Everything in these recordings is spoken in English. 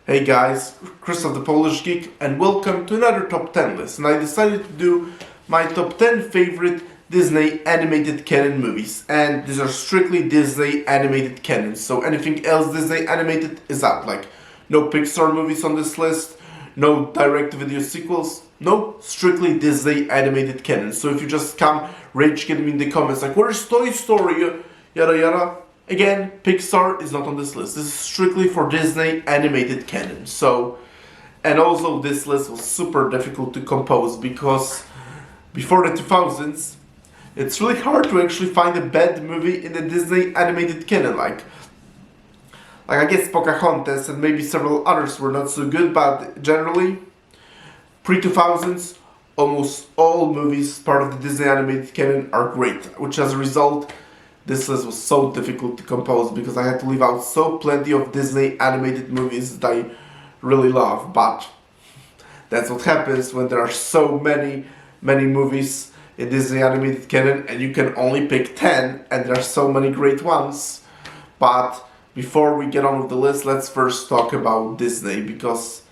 Hey guys, Christoph the Polish Geek, and welcome to another top 10 list. And I decided to do my top 10 favorite Disney Animated Canon movies. And these are strictly Disney Animated Canon, so anything else Disney Animated is out. Like, no Pixar movies on this list, no direct-to-video sequels, no, strictly Disney Animated Canon. So if you just come rage get me in the comments like, where's Toy Story, yada yada. Again, Pixar is not on this list. This is strictly for Disney Animated Canon. So, and also this list was super difficult to compose because before the 2000s, it's really hard to actually find a bad movie in the Disney Animated Canon. Like I guess Pocahontas and maybe several others were not so good, but generally, pre-2000s, almost all movies part of the Disney Animated Canon are great, which as a result, this list was so difficult to compose because I had to leave out so plenty of Disney animated movies that I really love. But that's what happens when there are so many movies in Disney Animated Canon and you can only pick 10 and there are so many great ones. But before we get on with the list, let's first talk about Disney, because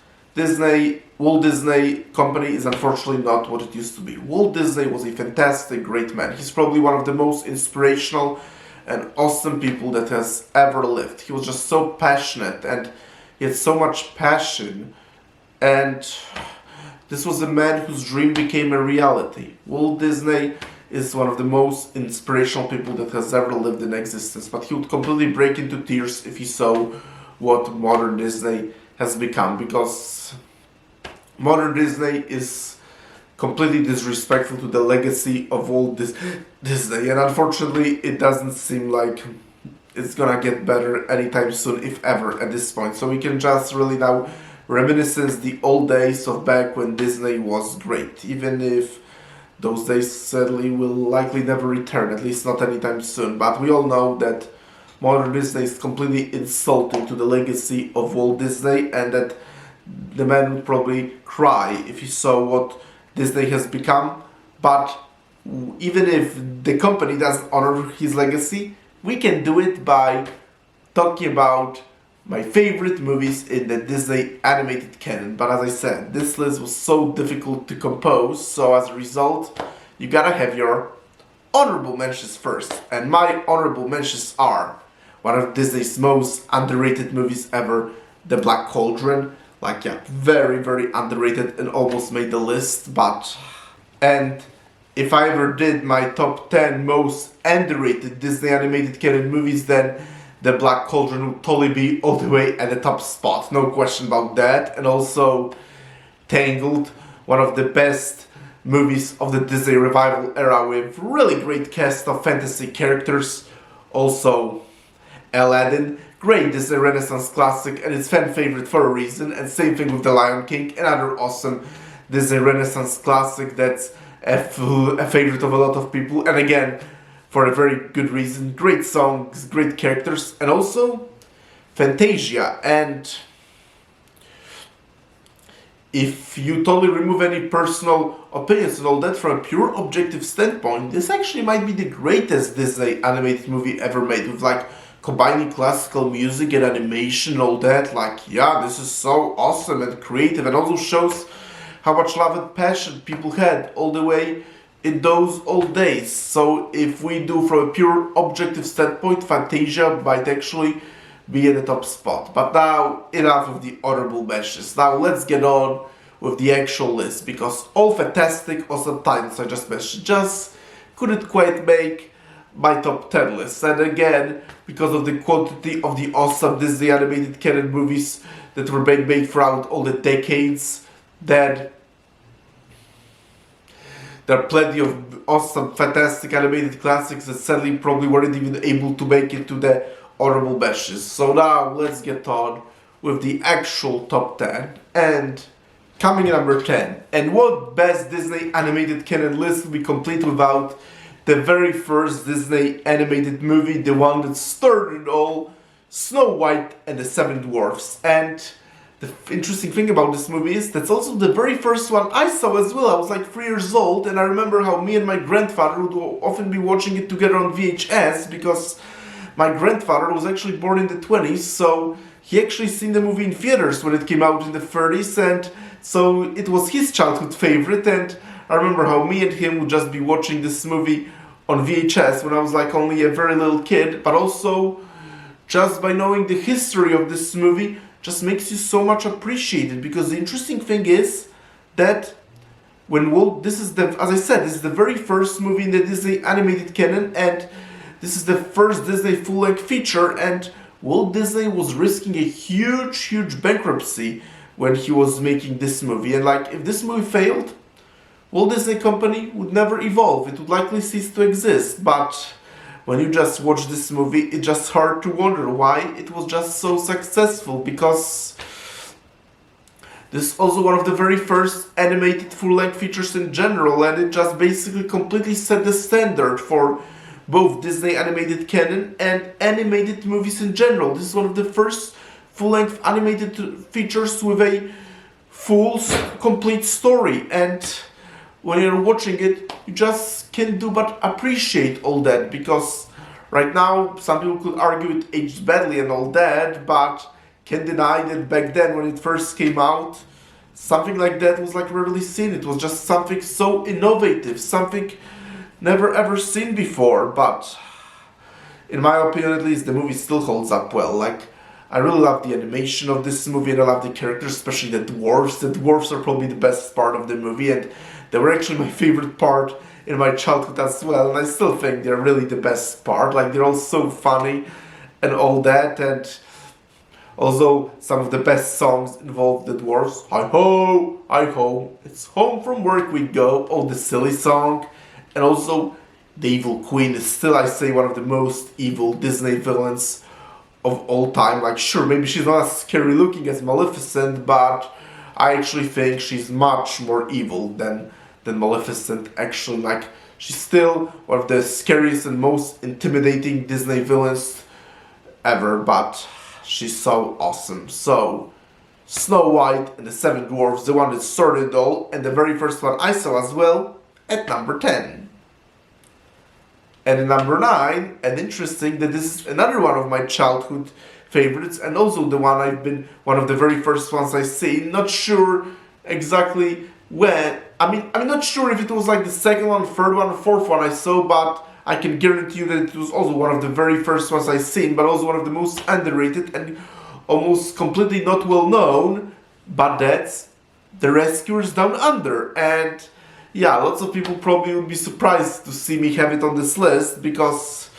Walt Disney Company is unfortunately not what it used to be. Walt Disney was a fantastic, great man. He's probably one of the most inspirational and awesome people that has ever lived. He was just so passionate and he had so much passion. And this was a man whose dream became a reality. Walt Disney is one of the most inspirational people that has ever lived in existence. But he would completely break into tears if he saw what modern Disney has become, because modern Disney is completely disrespectful to the legacy of Walt Disney, and unfortunately it doesn't seem like it's gonna get better anytime soon, if ever, at this point. So we can just really now reminisce the old days of back when Disney was great, even if those days sadly will likely never return, at least not anytime soon. But we all know that modern Disney is completely insulting to the legacy of Walt Disney, and that the man would probably cry if he saw what Disney has become. But even if the company doesn't honor his legacy, we can do it by talking about my favorite movies in the Disney Animated Canon. But as I said, this list was so difficult to compose, so as a result, you gotta have your honorable mentions first. And my honorable mentions are one of Disney's most underrated movies ever, The Black Cauldron. Like, yeah, very underrated and almost made the list, and if I ever did my top 10 most underrated Disney Animated Canon movies, then The Black Cauldron would totally be all the way at the top spot, no question about that. And also Tangled, one of the best movies of the Disney revival era with really great cast of fantasy characters. Also Aladdin, great Disney Renaissance classic and it's fan favorite for a reason. And same thing with The Lion King, another awesome Disney Renaissance classic that's a favorite of a lot of people. And again, for a very good reason. Great songs, great characters, and also Fantasia. And if you totally remove any personal opinions and all that, from a pure objective standpoint, this actually might be the greatest Disney animated movie ever made, with like combining classical music and animation and all that. Like, yeah, this is so awesome and creative, and also shows how much love and passion people had all the way in those old days. So if we do from a pure objective standpoint, Fantasia might actually be at the top spot. But now, enough of the honorable mentions. Now let's get on with the actual list, because all fantastic, awesome titles I just mentioned just couldn't quite make my top 10 list. And again, because of the quantity of the awesome Disney Animated Canon movies that were being made throughout all the decades, that there are plenty of awesome, fantastic animated classics that sadly probably weren't even able to make it to the honorable mentions. So now let's get on with the actual top 10. And coming in number 10. And what best Disney Animated Canon list would be complete without the very first Disney animated movie, the one that started it all, Snow White and the Seven Dwarfs. And the interesting thing about this movie is that's also the very first one I saw as well. I was like 3 years old, and I remember how me and my grandfather would often be watching it together on VHS, because my grandfather was actually born in the 20s, so he actually seen the movie in theaters when it came out in the 30s, and so it was his childhood favorite. And I remember how me and him would just be watching this movie on VHS when I was like only a very little kid, but also just by knowing the history of this movie just makes you so much appreciate it, because the interesting thing is that this is as I said, this is the very first movie in the Disney Animated Canon, and this is the first Disney full-length feature, and Walt Disney was risking a huge bankruptcy when he was making this movie. And like, if this movie failed, Walt Disney Company would never evolve. It would likely cease to exist. But when you just watch this movie, it's just hard to wonder why it was just so successful, because this is also one of the very first animated full-length features in general, and it just basically completely set the standard for both Disney Animated Canon and animated movies in general. This is one of the first full-length animated features with a full, complete story, and when you're watching it, you just can't do but appreciate all that, because right now some people could argue it aged badly and all that, but can't deny that back then when it first came out, something like that was like rarely seen. It was just something so innovative, something never ever seen before. But in my opinion at least, the movie still holds up well. Like, I really love the animation of this movie, and I love the characters, especially the dwarves. The dwarves are probably the best part of the movie, and they were actually my favorite part in my childhood as well, and I still think they're really the best part. Like, they're all so funny and all that, and also some of the best songs involve the dwarves. Hi ho, it's home from work we go. Oh, the silly song. And also, the evil queen is still, I say, one of the most evil Disney villains of all time. Like, sure, maybe she's not as scary looking as Maleficent, but I actually think she's much more evil than Maleficent. Actually, like, she's still one of the scariest and most intimidating Disney villains ever, but she's so awesome. So, Snow White and the Seven Dwarfs, the one that started it all, and the very first one I saw as well, at number 10. And at number 9, and interesting that this is another one of my childhood favorites, and also the one of the very first ones I seen. Not sure exactly when. I'm not sure if it was like the second one, third one, or fourth one I saw, but I can guarantee you that it was also one of the very first ones I seen, but also one of the most underrated and almost completely not well known. But that's The Rescuers Down Under. And yeah, lots of people probably would be surprised to see me have it on this list, because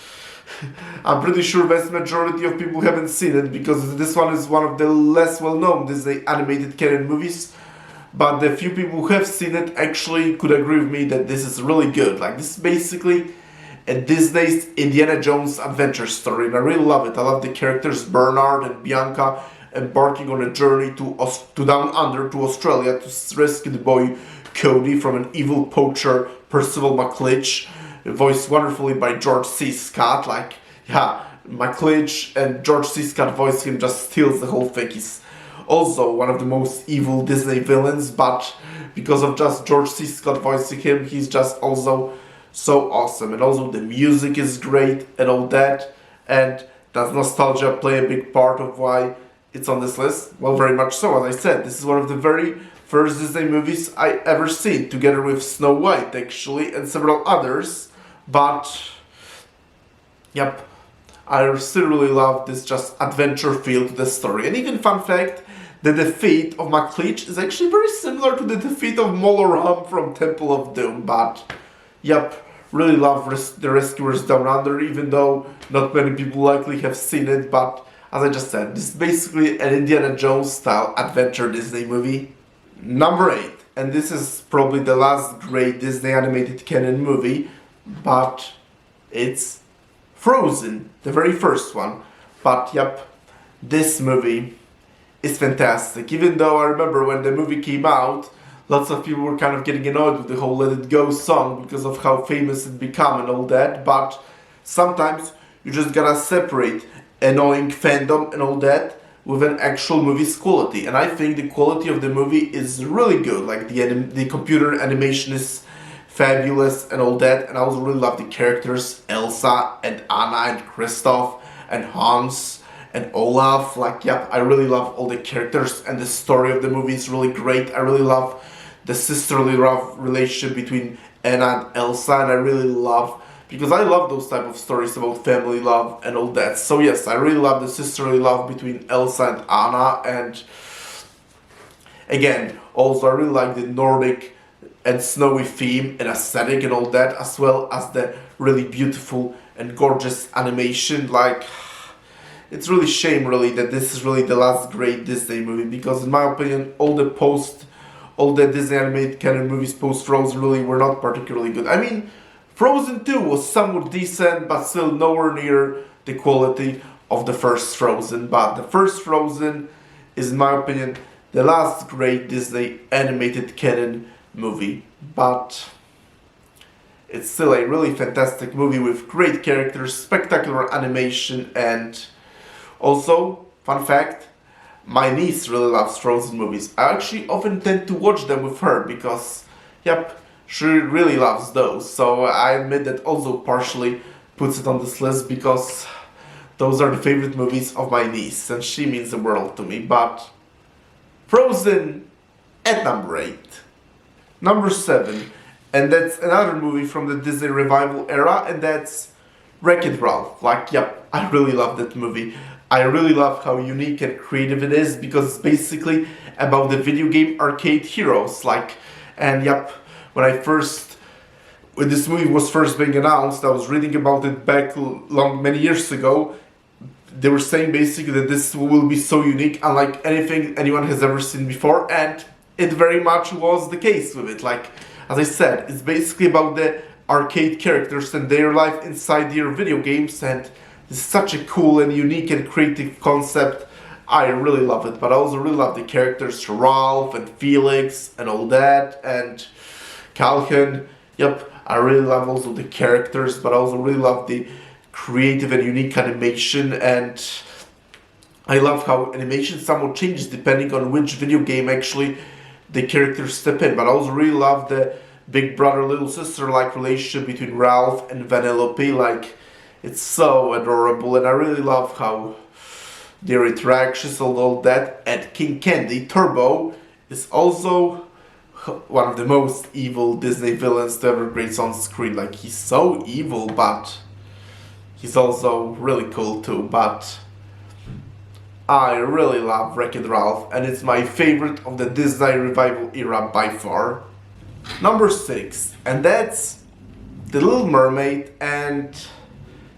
I'm pretty sure vast majority of people haven't seen it, because this one is one of the less well-known Disney Animated Canon movies. But the few people who have seen it actually could agree with me that this is really good. Like, this is basically a Disney's Indiana Jones adventure story, and I really love it. I love the characters Bernard and Bianca embarking on a journey to down under to Australia to rescue the boy Cody from an evil poacher, Percival McClitch, voiced wonderfully by George C. Scott. Like, yeah, McClitch and George C. Scott voice him just steals the whole thing. He's also one of the most evil Disney villains, but because of just George C. Scott voicing him, he's just also so awesome. And also the music is great and all that, and does nostalgia play a big part of why it's on this list? Well, very much so. As I said, this is one of the very first Disney movies I ever seen, together with Snow White actually, and several others. But yep, I still really love this just adventure feel to the story. And even fun fact, the defeat of McCleach is actually very similar to the defeat of Moloram from Temple of Doom. But yep, really love The Rescuers Down Under, even though not many people likely have seen it. But as I just said, this is basically an Indiana Jones style adventure Disney movie. Number 8, and this is probably the last great Disney Animated Canon movie, but it's Frozen, the very first one. But yep, this movie is fantastic. Even though I remember when the movie came out, lots of people were kind of getting annoyed with the whole Let It Go song because of how famous it became and all that, but sometimes you just gotta separate annoying fandom and all that with an actual movie's quality. And I think the quality of the movie is really good. Like, the computer animation is fabulous and all that, and I also really love the characters Elsa and Anna and Kristoff and Hans and Olaf. Like, yep, I really love all the characters, and the story of the movie is really great. I really love the sisterly love relationship between Anna and Elsa, and I really love, because I love those type of stories about family love and all that. So yes, I really love the sisterly love between Elsa and Anna, and again, also I really like the Nordic and snowy theme and aesthetic and all that, as well as the really beautiful and gorgeous animation. Like, it's really shame really that this is really the last great Disney movie, because in my opinion all the Disney Animated Canon movies post Frozen really were not particularly good. I mean, Frozen 2 was somewhat decent, but still nowhere near the quality of the first Frozen. But the first Frozen is, in my opinion, the last great Disney Animated Canon movie. But it's still a really fantastic movie with great characters, spectacular animation, and also, fun fact, my niece really loves Frozen movies. I actually often tend to watch them with her because, yep, she really loves those. So I admit that also partially puts it on this list because those are the favorite movies of my niece and she means the world to me. But Frozen at number 8. Number 7, and that's another movie from the Disney Revival era, and that's Wreck-It Ralph. Like, yep, I really love that movie. I really love how unique and creative it is, because it's basically about the video game arcade heroes. Like, and yep, when this movie was first being announced, I was reading about it back many years ago. They were saying basically that this will be so unique, unlike anything anyone has ever seen before, and it very much was the case with it. Like, as I said, it's basically about the arcade characters and their life inside their video games, and it's such a cool and unique and creative concept. I really love it, but I also really love the characters, Ralph and Felix and all that, and Calhoun. Yep, I really love also the characters, but I also really love the creative and unique animation, and I love how animation somewhat changes depending on which video game actually the characters step in. But I also really love the big brother little sister like relationship between Ralph and Vanellope. Like, it's so adorable, and I really love how their interactions and all that. And King Candy, Turbo, is also one of the most evil Disney villains to ever grace on screen. Like, he's so evil, but he's also really cool too. But I really love Wreck-It Ralph, and it's my favorite of the Disney Revival era by far. Number 6, and that's The Little Mermaid, and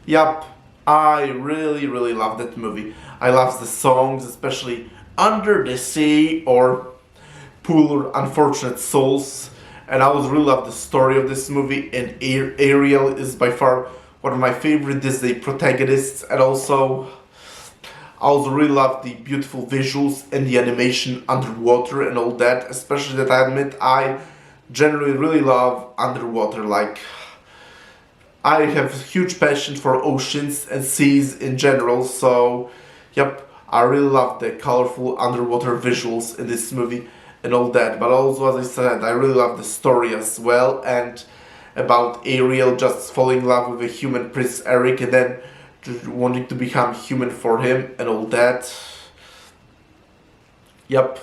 yup, I really love that movie. I love the songs, especially Under the Sea or Poor Unfortunate Souls, and I also really love the story of this movie, and Ariel is by far one of my favorite Disney protagonists, and also I also really love the beautiful visuals and the animation underwater and all that, especially that I admit I generally really love underwater. Like, I have a huge passion for oceans and seas in general, so yep, I really love the colorful underwater visuals in this movie and all that. But also, as I said, I really love the story as well, and about Ariel just falling in love with a human Prince Eric and then just wanting to become human for him and all that. Yep.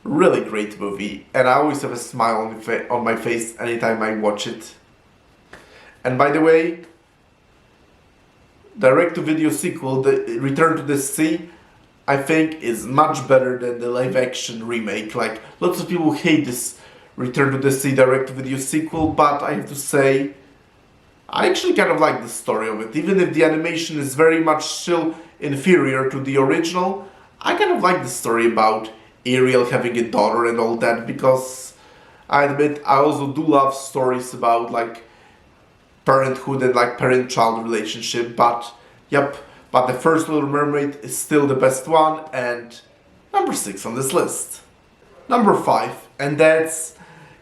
Really great movie, and I always have a smile on my face anytime I watch it. And by the way, direct-to-video sequel, The Return to the Sea, I think is much better than the live-action remake. Like, lots of people hate this Return to the Sea direct-to-video sequel, but I have to say, I actually kind of like the story of it. Even if the animation is very much still inferior to the original, I kind of like the story about Ariel having a daughter and all that, because I admit I also do love stories about like parenthood and like parent-child relationship. But yep, but the first Little Mermaid is still the best one, and number 6 on this list. Number 5, and that's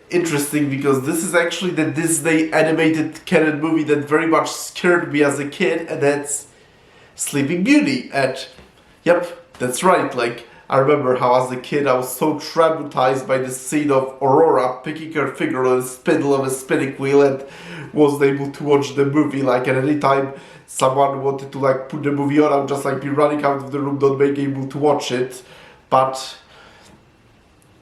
interesting because this is actually the Disney Animated Canon movie that very much scared me as a kid, and that's Sleeping Beauty. And yep, that's right, like I remember how as a kid I was so traumatized by the scene of Aurora picking her finger on the spindle of a spinning wheel and wasn't able to watch the movie. Like at any time someone wanted to like put the movie on, I would just like be running out of the room, not being able to watch it. But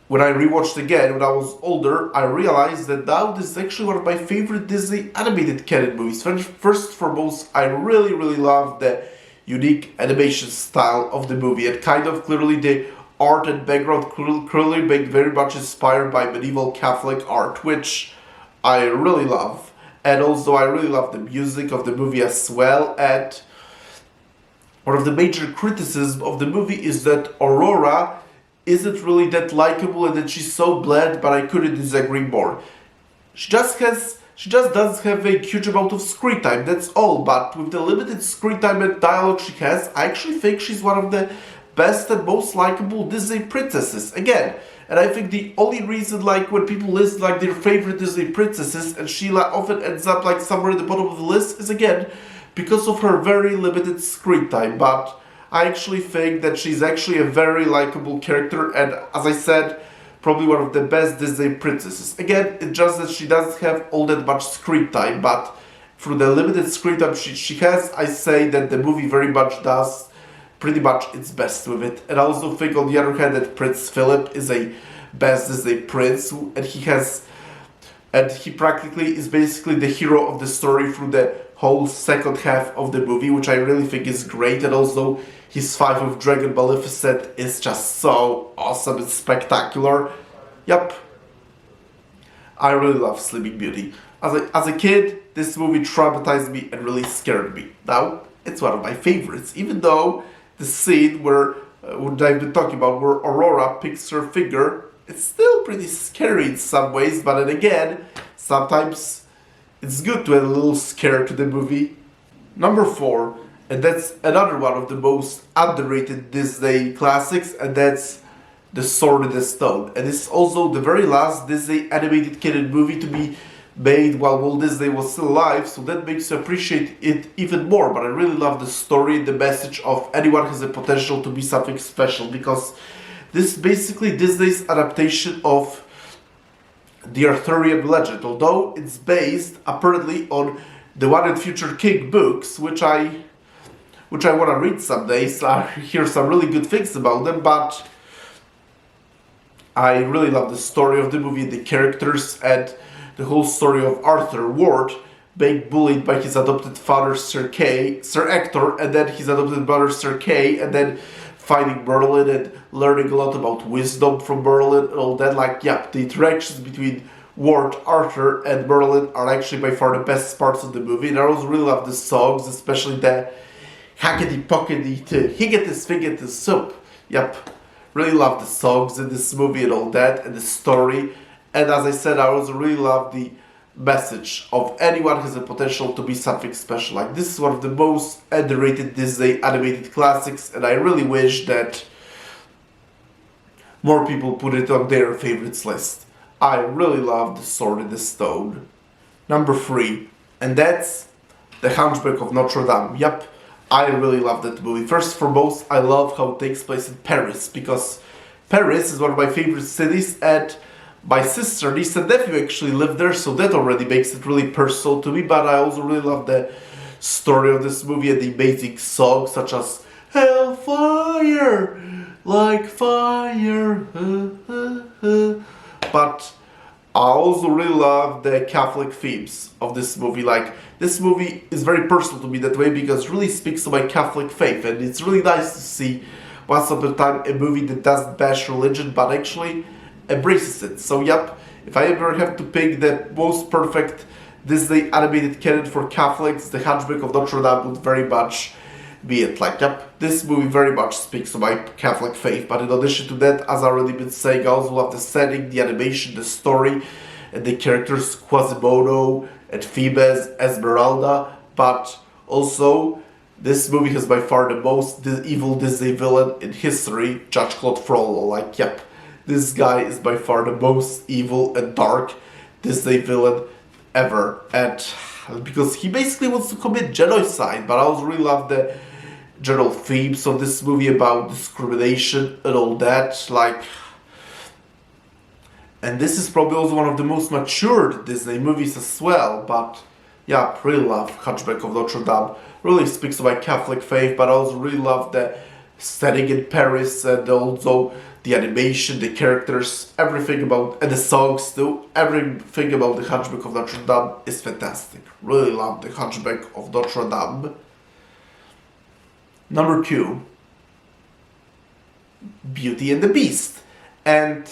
when I rewatched again when I was older, I realized that now this is actually one of my favorite Disney animated canon movies. First and foremost, I really love the unique animation style of the movie, and kind of clearly the art and background clearly being very much inspired by medieval Catholic art, which I really love. And also I really love the music of the movie as well. And one of the major criticisms of the movie is that Aurora isn't really that likable and that she's so bland, but I couldn't disagree more. She just doesn't have a huge amount of screen time, that's all, but with the limited screen time and dialogue she has, I actually think she's one of the best and most likable Disney princesses, again. And I think the only reason, like, when people list, like, their favorite Disney princesses, and she, like, often ends up, like, somewhere at the bottom of the list, is, again, because of her very limited screen time, but I actually think that she's actually a very likable character, and as I said, probably one of the best Disney princesses. Again, it's just that she doesn't have all that much screen time, but through the limited screen time she has, I say that the movie very much does pretty much its best with it. And I also think on the other hand that Prince Philip is a best Disney prince, and he practically is basically the hero of the story through the whole second half of the movie, which I really think is great. And also his fight with Dragon Maleficent is just so awesome and spectacular. Yep. I really love Sleeping Beauty. As a kid, this movie traumatized me and really scared me. Now, it's one of my favorites, even though the scene where what I've been talking about, where Aurora picks her finger, it's still pretty scary in some ways, but then again, sometimes it's good to have a little scare to the movie. Number 4, and that's another one of the most underrated Disney classics, and that's The Sword in the Stone. And it's also the very last Disney animated canon movie to be made while Walt Disney was still alive, so that makes you appreciate it even more. But I really love the story and the message of anyone has the potential to be something special, because this is basically Disney's adaptation of the Arthurian legend, although it's based apparently on the One and Future King books, which I want to read someday. So I hear some really good things about them, but I really love the story of the movie, the characters, and the whole story of Arthur Ward being bullied by his adopted father Sir Ector, and then his adopted brother Sir Kay, and then fighting Merlin and learning a lot about wisdom from Merlin and all that. Like, yeah, the interactions between Ward, Arthur, and Merlin are actually by far the best parts of the movie. And I also really love the songs, especially the hackety pockety to he get this thing at the soup. Yep, really love the songs in this movie and all that, and the story. And as I said, I also really love the message of anyone has the potential to be something special. Like, this is one of the most underrated Disney animated classics, and I really wish that more people put it on their favorites list. I really love The Sword in the Stone. Number 3, and that's The Hunchback of Notre Dame. Yep, I really love that movie. First and foremost, I love how it takes place in Paris, because Paris is one of my favorite cities, and my sister, niece and nephew actually live there, so that already makes it really personal to me. But I also really love the story of this movie and the amazing songs such as Hellfire, like fire. But I also really love the Catholic themes of this movie. Like, this movie is very personal to me that way, because it really speaks to my Catholic faith, and it's really nice to see once upon a time a movie that doesn't bash religion but actually embraces it. So yep, if I ever have to pick the most perfect Disney animated canon for Catholics, The Hunchback of Notre Dame would very much be it. Like, yep, this movie very much speaks to my Catholic faith. But in addition to that, as I already been saying, I also love the setting, the animation, the story, and the characters Quasimodo and Phoebus, Esmeralda. But also, this movie has by far the most evil Disney villain in history, Judge Claude Frollo. Like, yep, this guy is by far the most evil and dark Disney villain ever. And because he basically wants to commit genocide, but I also really love general themes of this movie about discrimination and all that, like. And this is probably also one of the most matured Disney movies as well, but yeah, really love Hunchback of Notre Dame. Really speaks about Catholic faith, but I also really love the setting in Paris and also the animation, the characters, everything about, and the songs too, everything about the Hunchback of Notre Dame is fantastic. Really love the Hunchback of Notre Dame. Number 2, Beauty and the Beast. And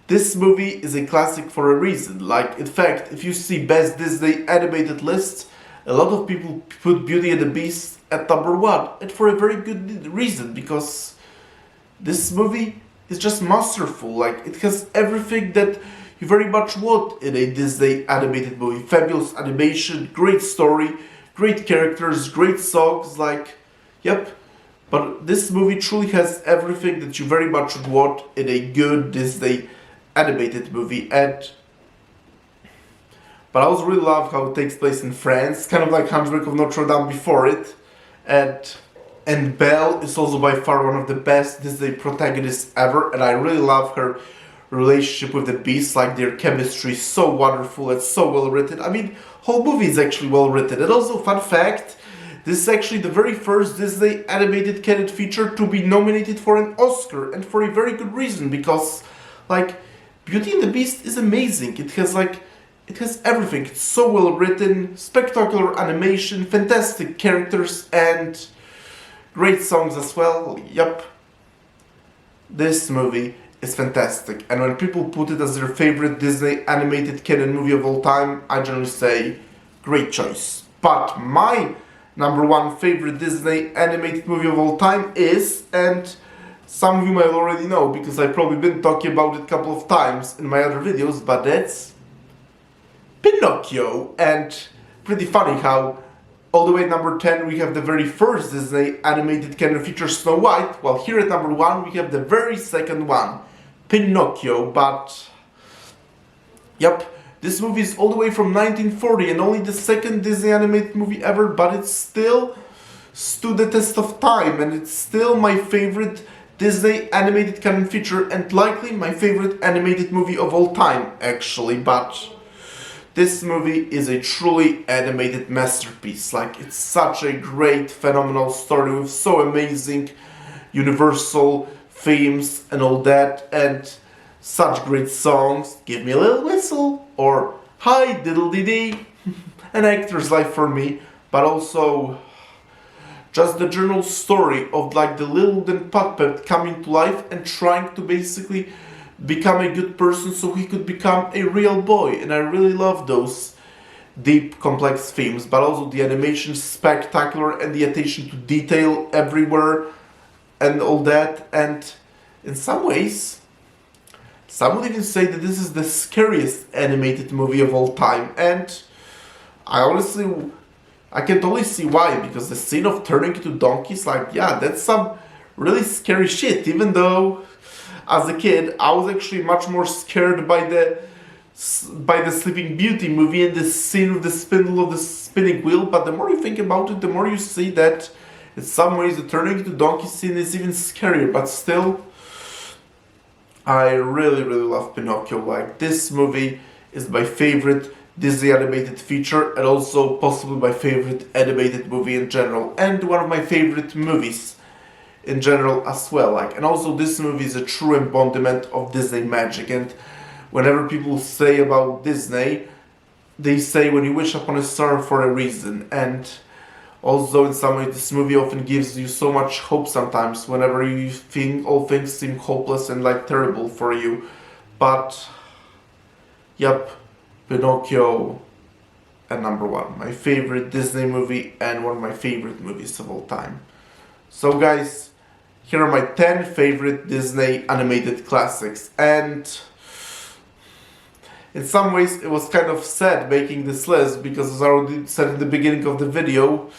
this movie is a classic for a reason. Like, in fact, if you see best Disney animated lists, a lot of people put Beauty and the Beast at number 1, and for a very good reason, because this movie is just masterful. Like, it has everything that you very much want in a Disney animated movie. Fabulous animation, great story, great characters, great songs, like, yep. But this movie truly has everything that you very much would want in a good Disney animated movie. But I also really love how it takes place in France, kind of like Hunchback of Notre Dame before it. And Belle is also by far one of the best Disney protagonists ever, and I really love her relationship with the Beast. Like, their chemistry is so wonderful, it's so well written. I mean, whole movie is actually well written. And also, fun fact, this is actually the very first Disney Animated Canon feature to be nominated for an Oscar, and for a very good reason, because, like, Beauty and the Beast is amazing. It has everything. It's so well written, spectacular animation, fantastic characters, and great songs as well. Yep. This movie is fantastic. And when people put it as their favorite Disney Animated Canon movie of all time, I generally say, great choice. But my number 1 favorite Disney animated movie of all time is, and some of you might already know because I've probably been talking about it a couple of times in my other videos, but that's Pinocchio. And pretty funny how all the way at number 10 we have the very first Disney Animated Canon feature, Snow White, while here at number 1 we have the very second one, Pinocchio. But yep, this movie is all the way from 1940 and only the second Disney animated movie ever, but it still stood the test of time, and it's still my favorite Disney Animated Canon feature, and likely my favorite animated movie of all time, actually. But this movie is a truly animated masterpiece. Like, it's such a great, phenomenal story with so amazing universal themes and all that, and such great songs. Give me a little whistle, or Hi Diddle Dee Dee, an actor's life for me, but also just the general story of, like, the little wooden puppet coming to life and trying to basically become a good person so he could become a real boy. And I really love those deep, complex themes, but also the animation spectacular and the attention to detail everywhere and all that. And in some ways, some would even say that this is the scariest animated movie of all time. And I can totally see why, because the scene of turning into donkeys, like, yeah, that's some really scary shit. Even though, as a kid, I was actually much more scared by the Sleeping Beauty movie and the scene with the spindle of the spinning wheel. But the more you think about it, the more you see that in some ways the turning into donkey scene is even scarier. But still, I really, really love Pinocchio. Like, this movie is my favorite Disney animated feature, and also possibly my favorite animated movie in general, and one of my favorite movies in general as well. Like, and also this movie is a true embodiment of Disney magic. And whenever people say about Disney, they say when you wish upon a star for a reason. And also in some way this movie often gives you so much hope sometimes whenever you think all things seem hopeless and like terrible for you. But yep, Pinocchio at number 1, my favorite Disney movie and one of my favorite movies of all time. So guys, here are my 10 favorite Disney animated classics. And in some ways it was kind of sad making this list, because as I already said in the beginning of the video,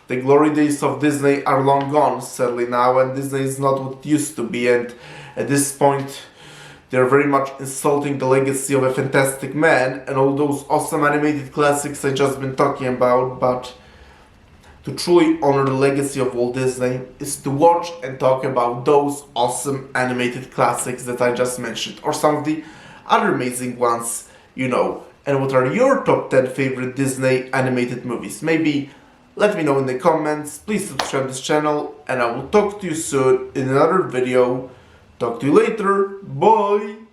the glory days of Disney are long gone, sadly now, and Disney is not what it used to be. And at this point they're very much insulting the legacy of a fantastic man and all those awesome animated classics I just been talking about. But to truly honor the legacy of Walt Disney is to watch and talk about those awesome animated classics that I just mentioned, or some of the other amazing ones you know. And what are your top 10 favorite Disney animated movies? Maybe let me know in the comments. Please subscribe to this channel, and I will talk to you soon in another video. Talk to you later. Bye!